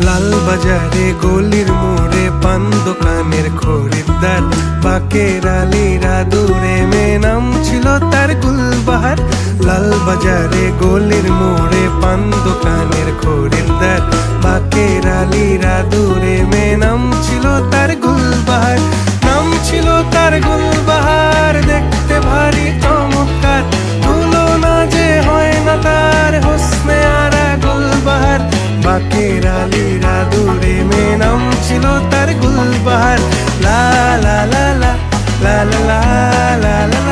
লাল বাজারে গলির মোড়ে পান দোকানের খরিদ্দার, বাকের আলীরা দূরে মেয়ে নাম ছিল তার গুলবাহার। লাল বাজারে গলির মোড়ে পান দোকানের খরিদ্দার, বাকের আলীরা দূরে মেয়ে নাম ছিল তার গুলবাহার। নাম ছিল তার গুলবাহার, দেখতে ভারী চমৎকার, তুলনা যে হয় না তার হোসনে আরা গুলবাহার। বাকের আলীরা দূরে মেয়ে নাম ছিল তার গুলবাহার। লা লা লা লা লা লা লা লা লা।